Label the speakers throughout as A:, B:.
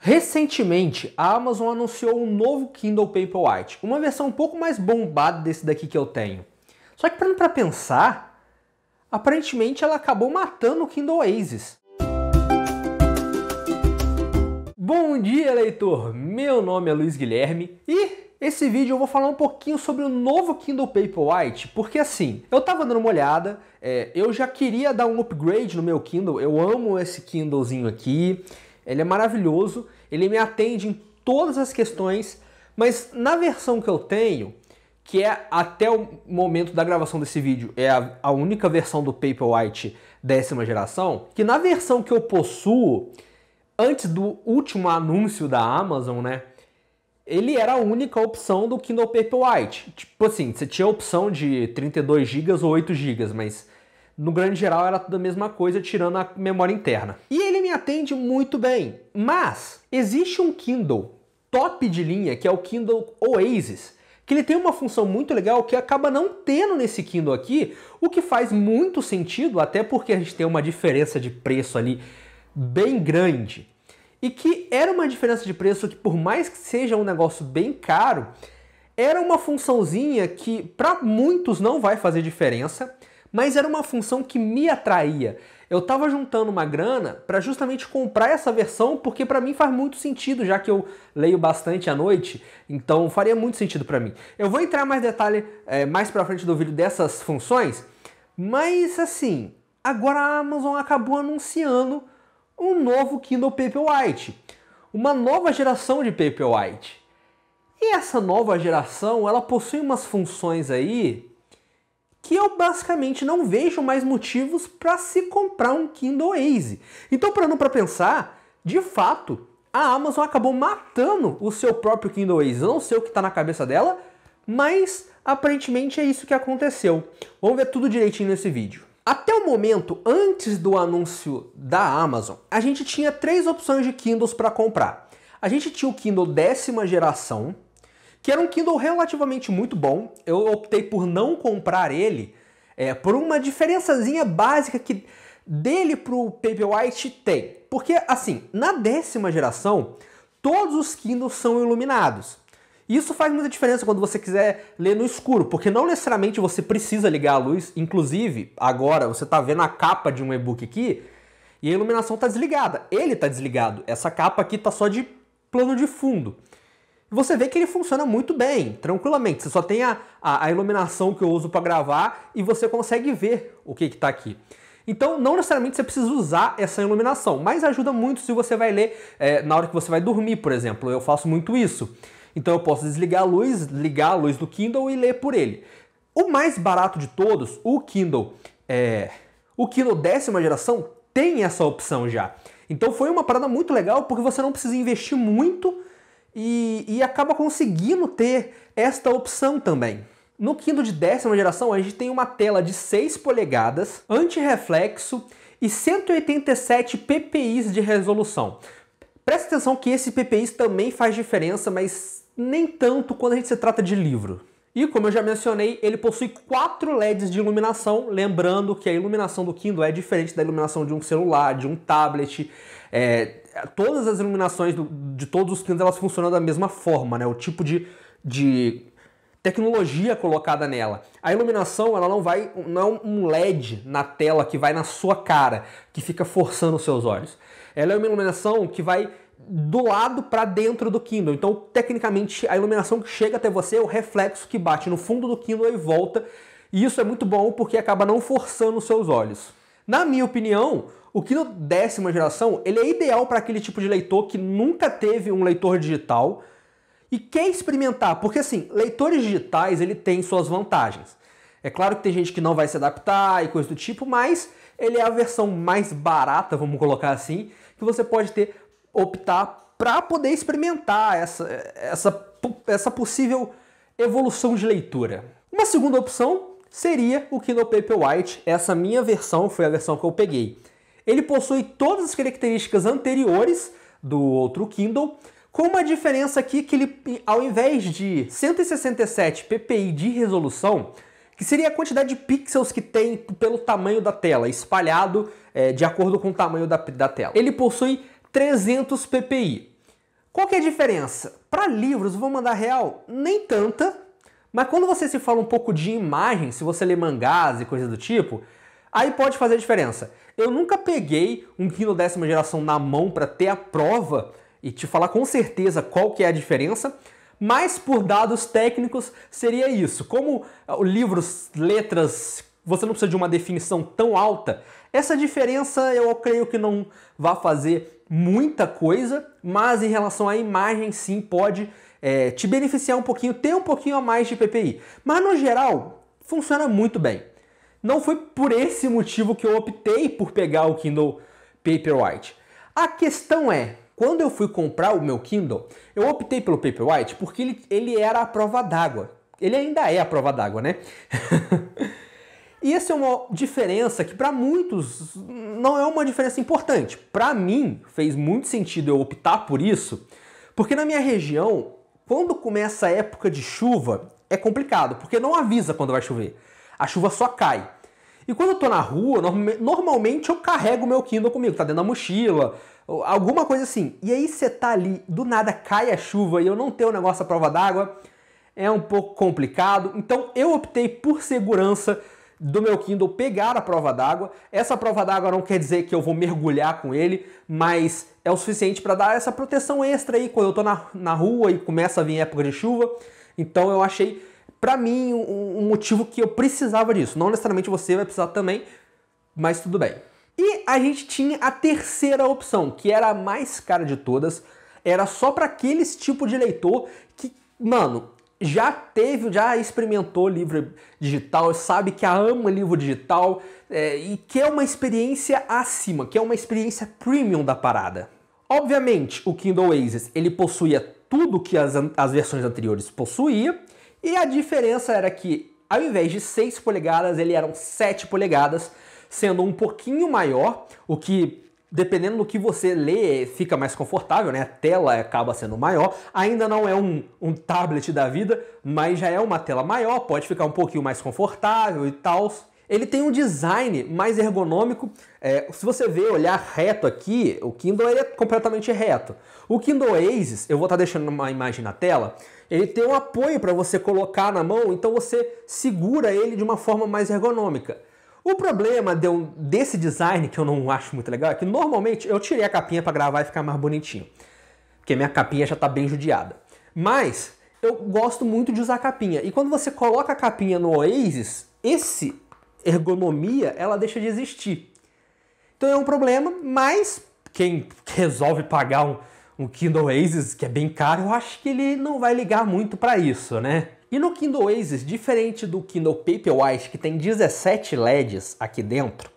A: Recentemente, a Amazon anunciou um novo Kindle Paperwhite, uma versão um pouco mais bombada desse daqui que eu tenho. Só que parando para pensar, aparentemente ela acabou matando o Kindle Oasis. Bom dia, leitor! Meu nome é Luiz Guilherme e esse vídeo eu vou falar um pouquinho sobre o novo Kindle Paperwhite, porque assim, eu tava dando uma olhada, eu já queria dar um upgrade no meu Kindle, eu amo esse Kindlezinho aqui. Ele é maravilhoso, ele me atende em todas as questões, mas na versão que eu tenho, que é até o momento da gravação desse vídeo, é a única versão do Paperwhite 10ª geração, que na versão que eu possuo, antes do último anúncio da Amazon, né, ele era a única opção do Kindle Paperwhite. Tipo assim, você tinha a opção de 32 GB ou 8 GB, mas no grande geral era tudo a mesma coisa, tirando a memória interna. E ele me atende muito bem, mas existe um Kindle top de linha, que é o Kindle Oasis, que ele tem uma função muito legal que acaba não tendo nesse Kindle aqui, o que faz muito sentido, até porque a gente tem uma diferença de preço ali bem grande. E que era uma diferença de preço que, por mais que seja um negócio bem caro, era uma funçãozinha que para muitos não vai fazer diferença, mas era uma função que me atraía. Eu estava juntando uma grana para justamente comprar essa versão, porque para mim faz muito sentido, já que eu leio bastante à noite, então faria muito sentido para mim. Eu vou entrar mais detalhe mais para frente do vídeo dessas funções, mas assim, agora a Amazon acabou anunciando um novo Kindle Paperwhite, uma nova geração de Paperwhite. E essa nova geração, ela possui umas funções aí que eu basicamente não vejo mais motivos para se comprar um Kindle Oasis. Então, parando para pensar, de fato, a Amazon acabou matando o seu próprio Kindle Oasis. Eu não sei o que está na cabeça dela, mas aparentemente é isso que aconteceu. Vamos ver tudo direitinho nesse vídeo. Até o momento, antes do anúncio da Amazon, a gente tinha 3 opções de Kindles para comprar. A gente tinha o Kindle 10ª geração, que era um Kindle relativamente muito bom. Eu optei por não comprar ele por uma diferençazinha básica que dele pro Paperwhite tem. Porque, assim, na 10ª geração, todos os Kindles são iluminados. Isso faz muita diferença quando você quiser ler no escuro, porque não necessariamente você precisa ligar a luz. Inclusive, agora você está vendo a capa de um e-book aqui e a iluminação está desligada. Ele está desligado. Essa capa aqui está só de plano de fundo. Você vê que ele funciona muito bem, tranquilamente. Você só tem a iluminação que eu uso para gravar e você consegue ver o que está aqui. Então, não necessariamente você precisa usar essa iluminação, mas ajuda muito se você vai ler na hora que você vai dormir, por exemplo. Eu faço muito isso. Então eu posso desligar a luz, ligar a luz do Kindle e ler por ele. O mais barato de todos, o Kindle 10ª geração, tem essa opção já. Então foi uma parada muito legal, porque você não precisa investir muito e acaba conseguindo ter esta opção também. No Kindle de 10ª geração, a gente tem uma tela de 6 polegadas, anti-reflexo e 187 ppi de resolução. Presta atenção que esse ppi também faz diferença, mas nem tanto quando a gente se trata de livro. E como eu já mencionei, ele possui 4 LEDs de iluminação, lembrando que a iluminação do Kindle é diferente da iluminação de um celular, de um tablet. Todas as iluminações de todos os Kindles elas funcionam da mesma forma, né? O tipo de tecnologia colocada nela. A iluminação ela não é um LED na tela que vai na sua cara, que fica forçando os seus olhos. Ela é uma iluminação que vai do lado para dentro do Kindle. Então, tecnicamente, a iluminação que chega até você é o reflexo que bate no fundo do Kindle e volta. E isso é muito bom porque acaba não forçando os seus olhos. Na minha opinião, o Kindle 10ª geração ele é ideal para aquele tipo de leitor que nunca teve um leitor digital e quer experimentar. Porque, assim, leitores digitais ele tem suas vantagens. É claro que tem gente que não vai se adaptar e coisa do tipo, mas ele é a versão mais barata, vamos colocar assim, que você pode optar para poder experimentar essa possível evolução de leitura. Uma segunda opção seria o Kindle Paperwhite. Essa minha versão foi a versão que eu peguei. Ele possui todas as características anteriores do outro Kindle, com uma diferença aqui que ele, ao invés de 167 ppi de resolução, que seria a quantidade de pixels que tem pelo tamanho da tela, espalhado de acordo com o tamanho da tela. Ele possui 300 ppi. Qual que é a diferença? Para livros, vou mandar real, nem tanta, mas quando você se fala um pouco de imagem, se você lê mangás e coisa do tipo, aí pode fazer diferença. Eu nunca peguei um Kindle 10ª geração na mão para ter a prova e te falar com certeza qual que é a diferença, mas por dados técnicos seria isso. Como livros, letras, você não precisa de uma definição tão alta, essa diferença eu creio que não vai fazer muita coisa, mas em relação à imagem sim pode te beneficiar um pouquinho, ter um pouquinho a mais de PPI. Mas no geral, funciona muito bem. Não foi por esse motivo que eu optei por pegar o Kindle Paperwhite. A questão é, quando eu fui comprar o meu Kindle, eu optei pelo Paperwhite porque ele era a prova d'água. Ele ainda é a prova d'água, né? E essa é uma diferença que para muitos não é uma diferença importante. Para mim, fez muito sentido eu optar por isso, porque na minha região, quando começa a época de chuva, é complicado, porque não avisa quando vai chover. A chuva só cai. E quando eu tô na rua, normalmente eu carrego o meu Kindle comigo, tá dentro da mochila, alguma coisa assim. E aí você tá ali, do nada cai a chuva e eu não tenho o negócio à prova d'água, é um pouco complicado. Então eu optei por segurança do meu Kindle pegar a prova d'água. Essa prova d'água não quer dizer que eu vou mergulhar com ele, mas é o suficiente para dar essa proteção extra aí quando eu tô na rua e começa a vir época de chuva. Então eu achei, para mim, um motivo que eu precisava disso. Não necessariamente você vai precisar também, mas tudo bem. E a gente tinha a terceira opção, que era a mais cara de todas. Era só para aqueles tipo de leitor que, mano, já experimentou livro digital, sabe que ama livro digital e quer uma experiência acima, quer uma experiência premium da parada. Obviamente, o Kindle Oasis, ele possuía tudo que as versões anteriores possuía, e a diferença era que, ao invés de 6 polegadas, ele eram 7 polegadas, sendo um pouquinho maior, o que, dependendo do que você lê, fica mais confortável, né? A tela acaba sendo maior. Ainda não é um tablet da vida, mas já é uma tela maior, pode ficar um pouquinho mais confortável e tal. Ele tem um design mais ergonômico. Se você ver, olhar reto aqui, o Kindle ele é completamente reto. O Kindle Oasis, eu vou estar deixando uma imagem na tela, ele tem um apoio para você colocar na mão, então você segura ele de uma forma mais ergonômica. O problema desse design, que eu não acho muito legal, é que normalmente eu tirei a capinha para gravar e ficar mais bonitinho. Porque minha capinha já está bem judiada. Mas eu gosto muito de usar a capinha. E quando você coloca a capinha no Oasis, esse ergonomia, ela deixa de existir. Então é um problema, mas quem resolve pagar um Kindle Oasis, que é bem caro, eu acho que ele não vai ligar muito para isso, né? E no Kindle Oasis, diferente do Kindle Paperwhite, que tem 17 LEDs aqui dentro,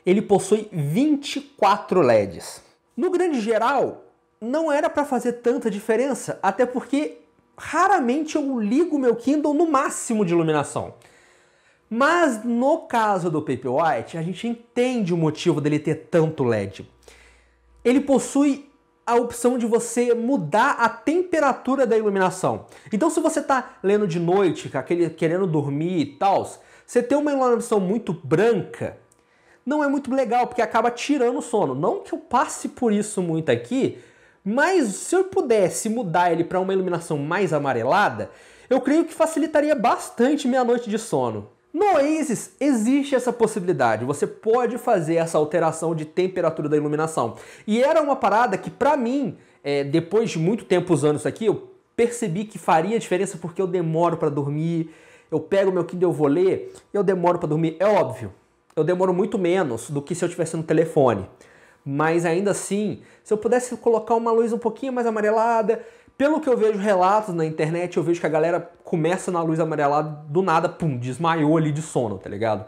A: ele possui 24 LEDs. No grande geral, não era para fazer tanta diferença, até porque raramente eu ligo meu Kindle no máximo de iluminação. Mas no caso do Paperwhite, a gente entende o motivo dele ter tanto LED. Ele possui a opção de você mudar a temperatura da iluminação. Então se você está lendo de noite, querendo dormir e tal, você ter uma iluminação muito branca não é muito legal, porque acaba tirando o sono. Não que eu passe por isso muito aqui, mas se eu pudesse mudar ele para uma iluminação mais amarelada, eu creio que facilitaria bastante minha noite de sono. No Oasis existe essa possibilidade, você pode fazer essa alteração de temperatura da iluminação. E era uma parada que pra mim, depois de muito tempo usando isso aqui, eu percebi que faria diferença porque eu demoro pra dormir, eu pego meu Kindle, eu vou ler, eu demoro pra dormir, é óbvio. Eu demoro muito menos do que se eu estivesse no telefone. Mas ainda assim, se eu pudesse colocar uma luz um pouquinho mais amarelada, pelo que eu vejo relatos na internet, eu vejo que a galera começa na luz amarelada, do nada, pum, desmaiou ali de sono, tá ligado?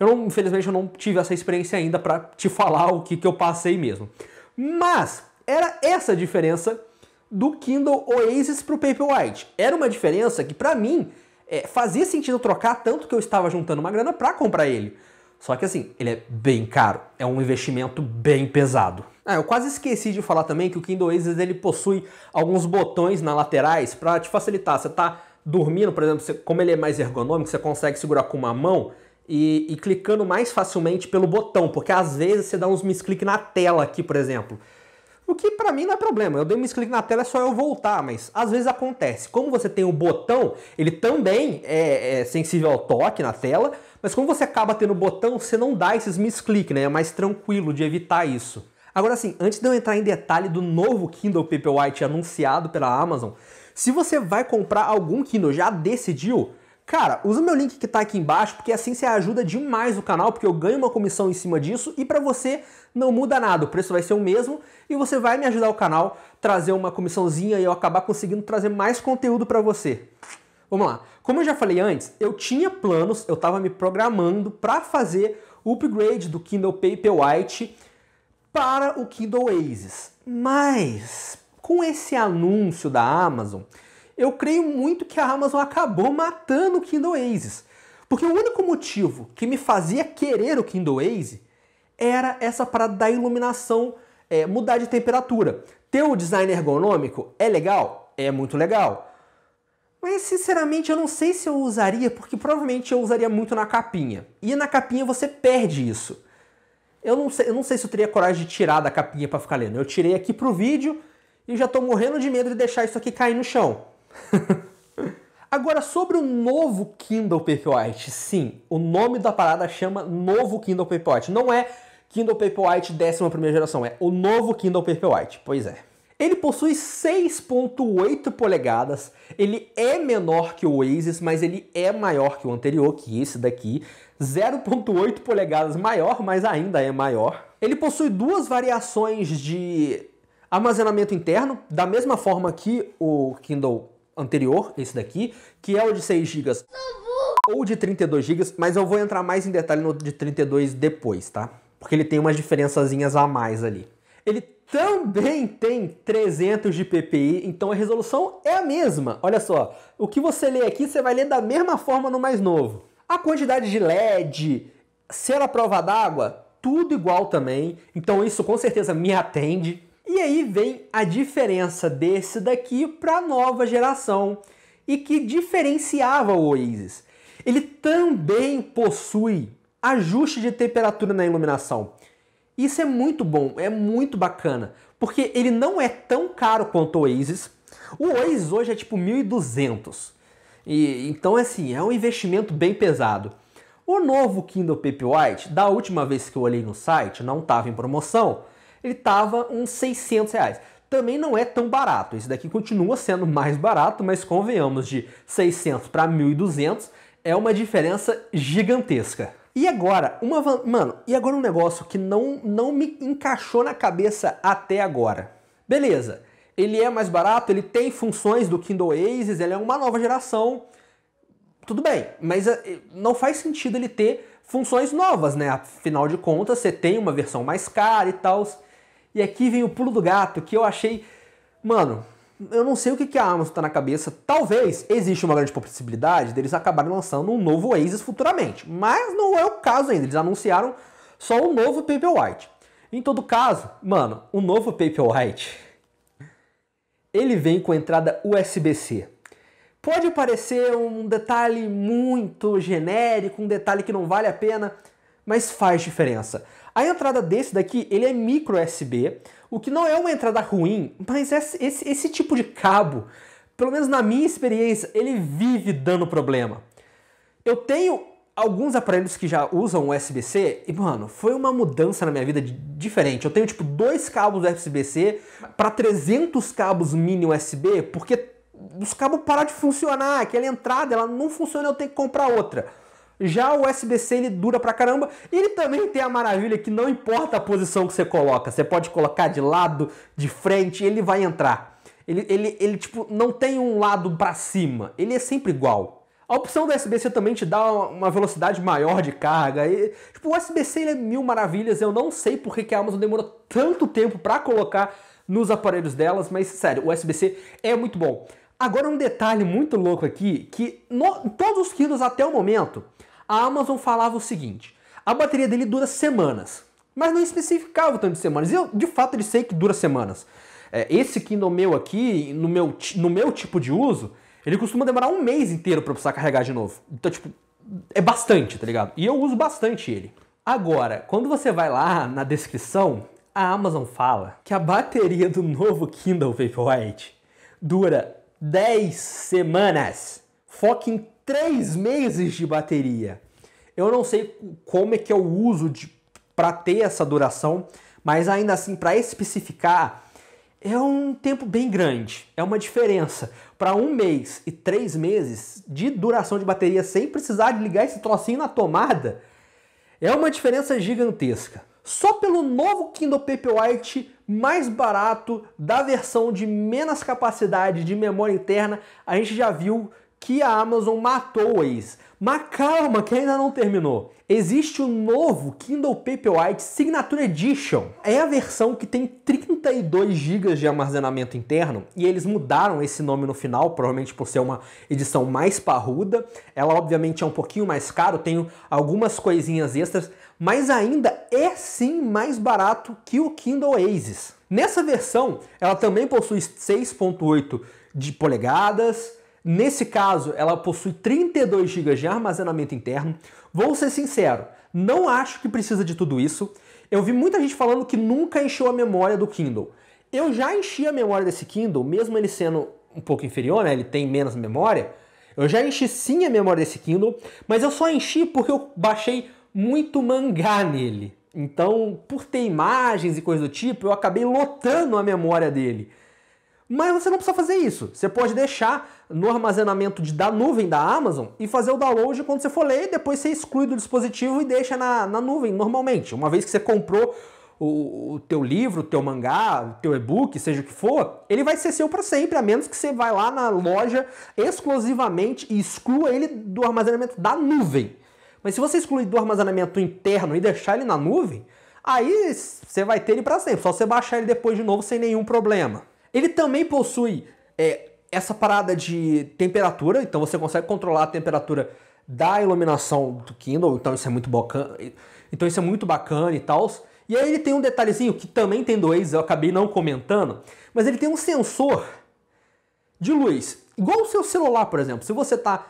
A: Infelizmente, eu não tive essa experiência ainda pra te falar o que eu passei mesmo. Mas, era essa a diferença do Kindle Oasis pro Paperwhite. Era uma diferença que, pra mim, fazia sentido trocar, tanto que eu estava juntando uma grana pra comprar ele. Só que assim, ele é bem caro, é um investimento bem pesado. Eu quase esqueci de falar também que o Kindle Oasis ele possui alguns botões nas laterais para te facilitar. Você tá dormindo, por exemplo, como ele é mais ergonômico, você consegue segurar com uma mão e clicando mais facilmente pelo botão, porque às vezes você dá uns miscliques na tela aqui, por exemplo. O que pra mim não é problema, eu dei um misclick na tela, é só eu voltar, mas às vezes acontece. Como você tem o botão, ele também é sensível ao toque na tela, mas como você acaba tendo o botão, você não dá esses misclick, né? É mais tranquilo de evitar isso. Agora assim, antes de eu entrar em detalhe do novo Kindle Paperwhite anunciado pela Amazon, se você vai comprar algum Kindle, já decidiu? Cara, usa o meu link que tá aqui embaixo, porque assim você ajuda demais o canal, porque eu ganho uma comissão em cima disso e pra você não muda nada, o preço vai ser o mesmo e você vai me ajudar o canal, trazer uma comissãozinha e eu acabar conseguindo trazer mais conteúdo pra você. Vamos lá. Como eu já falei antes, eu tinha planos, eu tava me programando pra fazer o upgrade do Kindle Paperwhite para o Kindle Oasis. Mas com esse anúncio da Amazon, eu creio muito que a Amazon acabou matando o Kindle Oasis. Porque o único motivo que me fazia querer o Kindle Oasis era essa parada da iluminação mudar de temperatura. Ter o design ergonômico é legal? É muito legal. Mas sinceramente eu não sei se eu usaria, porque provavelmente eu usaria muito na capinha. E na capinha você perde isso. Eu não sei se eu teria coragem de tirar da capinha para ficar lendo. Eu tirei aqui pro vídeo e já tô morrendo de medo de deixar isso aqui cair no chão. Agora, sobre o novo Kindle Paperwhite, sim, o nome da parada chama novo Kindle Paperwhite. Não é Kindle Paperwhite 11ª geração, é o novo Kindle Paperwhite. Pois é. Ele possui 6.8 polegadas, ele é menor que o Oasis, mas ele é maior que o anterior, que esse daqui. 0.8 polegadas maior, mas ainda é maior. Ele possui duas variações de armazenamento interno, da mesma forma que o Kindle anterior, esse daqui, que é o de 6 GB ou de 32 GB, mas eu vou entrar mais em detalhe no de 32 depois, tá? Porque ele tem umas diferençazinhas a mais ali. Ele também tem 300 de PPI, então a resolução é a mesma. Olha só, o que você lê aqui, você vai ler da mesma forma no mais novo. A quantidade de LED, ser a prova d'água, tudo igual também, então isso com certeza me atende. E aí vem a diferença desse daqui para a nova geração e que diferenciava o Oasis. Ele também possui ajuste de temperatura na iluminação. Isso é muito bom, é muito bacana, porque ele não é tão caro quanto o Oasis. O Oasis hoje é tipo 1.200. Então assim, é um investimento bem pesado. O novo Kindle Paperwhite, da última vez que eu olhei no site, não estava em promoção, ele estava uns 600 reais. Também não é tão barato, esse daqui continua sendo mais barato, mas convenhamos, de 600 para 1.200 é uma diferença gigantesca. E agora, um negócio que não me encaixou na cabeça até agora. Beleza, ele é mais barato, ele tem funções do Kindle Oasis, ele é uma nova geração, tudo bem, mas não faz sentido ele ter funções novas, né? Afinal de contas, você tem uma versão mais cara e tal. E aqui vem o pulo do gato, que eu achei... Mano, eu não sei o que a Amazon tá na cabeça. Talvez existe uma grande possibilidade deles acabarem lançando um novo Oasis futuramente. Mas não é o caso ainda. Eles anunciaram só o novo Paperwhite. Em todo caso, mano, o novo Paperwhite, ele vem com entrada USB-C. Pode parecer um detalhe muito genérico, um detalhe que não vale a pena, mas faz diferença. A entrada desse daqui, ele é micro USB, o que não é uma entrada ruim, mas esse tipo de cabo, pelo menos na minha experiência, ele vive dando problema. Eu tenho alguns aparelhos que já usam USB-C e, mano, foi uma mudança na minha vida diferente. Eu tenho, tipo, 2 cabos USB-C para 300 cabos mini USB, porque os cabos pararam de funcionar, aquela entrada, ela não funciona, eu tenho que comprar outra. Já o USB-C ele dura pra caramba, e ele também tem a maravilha que não importa a posição que você coloca, você pode colocar de lado, de frente, ele vai entrar. Ele tipo, não tem um lado pra cima, ele é sempre igual. A opção do USB-C também te dá uma velocidade maior de carga. Tipo, o USB-C ele é mil maravilhas, eu não sei por que a Amazon demorou tanto tempo pra colocar nos aparelhos delas, mas sério, o USB-C é muito bom. Agora um detalhe muito louco aqui, que em todos os Kindles até o momento, a Amazon falava o seguinte: a bateria dele dura semanas, mas não especificava o tanto de semanas. E eu, de fato, ele sei que dura semanas. Esse Kindle meu aqui, no meu tipo de uso, ele costuma demorar um mês inteiro para precisar carregar de novo. Então, tipo, é bastante, tá ligado? E eu uso bastante ele. Agora, quando você vai lá na descrição, A Amazon fala que a bateria do novo Kindle Paperwhite dura 10 semanas. Foca em 3 meses de bateria. Eu não sei como é que é o uso para ter essa duração, mas ainda assim, para especificar, é um tempo bem grande. É uma diferença. Para 1 mês e 3 meses de duração de bateria sem precisar de ligar esse trocinho na tomada, é uma diferença gigantesca. Só pelo novo Kindle Paperwhite mais barato, da versão de menos capacidade de memória interna, a gente já viu que a Amazon matou o Waze. Mas calma, que ainda não terminou. Existe o novo Kindle Paperwhite Signature Edition. É a versão que tem 32 GB de armazenamento interno e eles mudaram esse nome no final, provavelmente por ser uma edição mais parruda. Ela obviamente é um pouquinho mais caro, tem algumas coisinhas extras, mas ainda é sim mais barato que o Kindle Oasis. Nessa versão, ela também possui 6.8 de polegadas. Nesse caso, ela possui 32 GB de armazenamento interno. Vou ser sincero, não acho que precisa de tudo isso. Eu vi muita gente falando que nunca encheu a memória do Kindle. Eu já enchi a memória desse Kindle, mesmo ele sendo um pouco inferior, né? Ele tem menos memória. Eu já enchi sim a memória desse Kindle, mas eu só enchi porque eu baixei muito mangá nele. Então, por ter imagens e coisa do tipo, eu acabei lotando a memória dele. Mas você não precisa fazer isso. Você pode deixar no armazenamento da nuvem da Amazon e fazer o download quando você for ler, depois você exclui do dispositivo e deixa na nuvem normalmente. Uma vez que você comprou o teu livro, o teu mangá, o teu e-book, seja o que for, ele vai ser seu para sempre, a menos que você vá lá na loja exclusivamente e exclua ele do armazenamento da nuvem. Mas se você excluir do armazenamento interno e deixar ele na nuvem, aí você vai ter ele para sempre, só você baixar ele depois de novo sem nenhum problema. Ele também possui essa parada de temperatura, então você consegue controlar a temperatura da iluminação do Kindle, então isso é muito bacana, e tal. E aí ele tem um detalhezinho que também tem do Waze, eu acabei não comentando, mas ele tem um sensor de luz, igual o seu celular, por exemplo. Se você está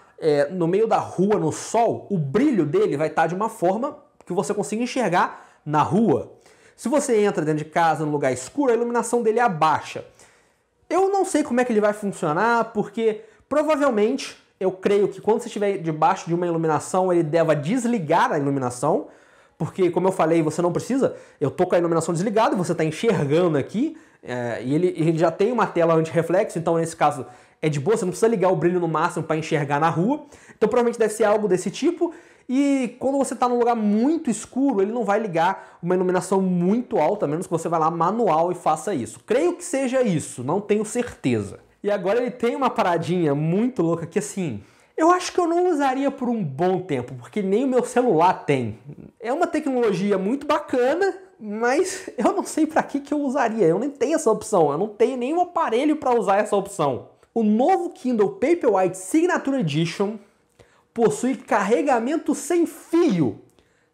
A: no meio da rua, no sol, o brilho dele vai estar de uma forma que você consiga enxergar na rua. Se você entra dentro de casa, num lugar escuro, a iluminação dele abaixa. Eu não sei como é que ele vai funcionar, porque provavelmente, eu creio que quando você estiver debaixo de uma iluminação, ele deva desligar a iluminação, porque, como eu falei, você não precisa, eu tô com a iluminação desligada, você está enxergando aqui, e ele já tem uma tela anti-reflexo, então nesse caso é de boa, você não precisa ligar o brilho no máximo para enxergar na rua, então provavelmente deve ser algo desse tipo. E quando você está num lugar muito escuro, ele não vai ligar uma iluminação muito alta, a menos que você vá lá manual e faça isso. Creio que seja isso, não tenho certeza. E agora ele tem uma paradinha muito louca que assim, eu acho que eu não usaria por um bom tempo, porque nem o meu celular tem. É uma tecnologia muito bacana, mas eu não sei para que eu usaria, eu nem tenho essa opção, eu não tenho nenhum aparelho para usar essa opção. O novo Kindle Paperwhite Signature Edition possui carregamento sem fio.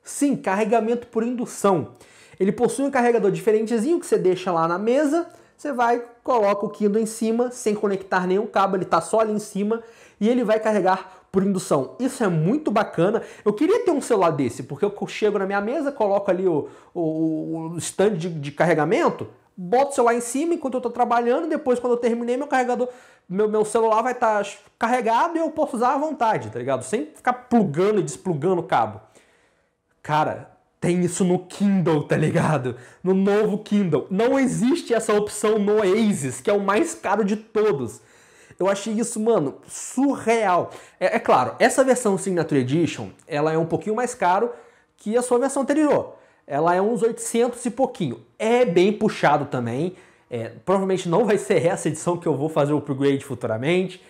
A: Sim, carregamento por indução. Ele possui um carregador diferentezinho que você deixa lá na mesa, você vai, coloca o Kindle em cima, sem conectar nenhum cabo, ele está só ali em cima e ele vai carregar por indução. Isso é muito bacana. Eu queria ter um celular desse, porque eu chego na minha mesa, coloco ali o stand de carregamento, boto o celular em cima enquanto eu estou trabalhando, depois quando eu terminei meu carregador, meu celular vai estar carregado e eu posso usar à vontade, tá ligado? Sem ficar plugando e desplugando o cabo. Cara, tem isso no Kindle, tá ligado? No novo Kindle. Não existe essa opção no Oasis, que é o mais caro de todos. Eu achei isso, mano, surreal. É claro, essa versão Signature Edition, ela é um pouquinho mais caro que a sua versão anterior. Ela é uns 800 e pouquinho. É bem puxado também. Provavelmente não vai ser essa edição que eu vou fazer o upgrade futuramente.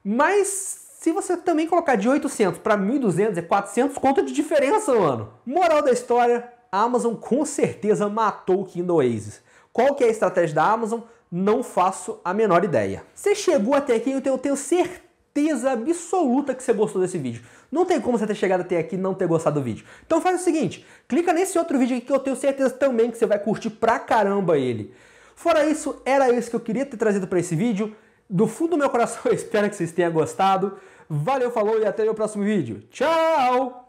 A: Mas se você também colocar de 800 para 1.200, é 400 conto de diferença, mano. Moral da história, a Amazon com certeza matou o Kindle Oasis. Qual que é a estratégia da Amazon? Não faço a menor ideia. Você chegou até aqui, eu tenho certeza absoluta que você gostou desse vídeo. Não tem como você ter chegado até aqui e não ter gostado do vídeo. Então faz o seguinte, clica nesse outro vídeo aqui que eu tenho certeza também que você vai curtir pra caramba ele. Fora isso, era isso que eu queria ter trazido para esse vídeo. Do fundo do meu coração, eu espero que vocês tenham gostado. Valeu, falou e até o próximo vídeo. Tchau!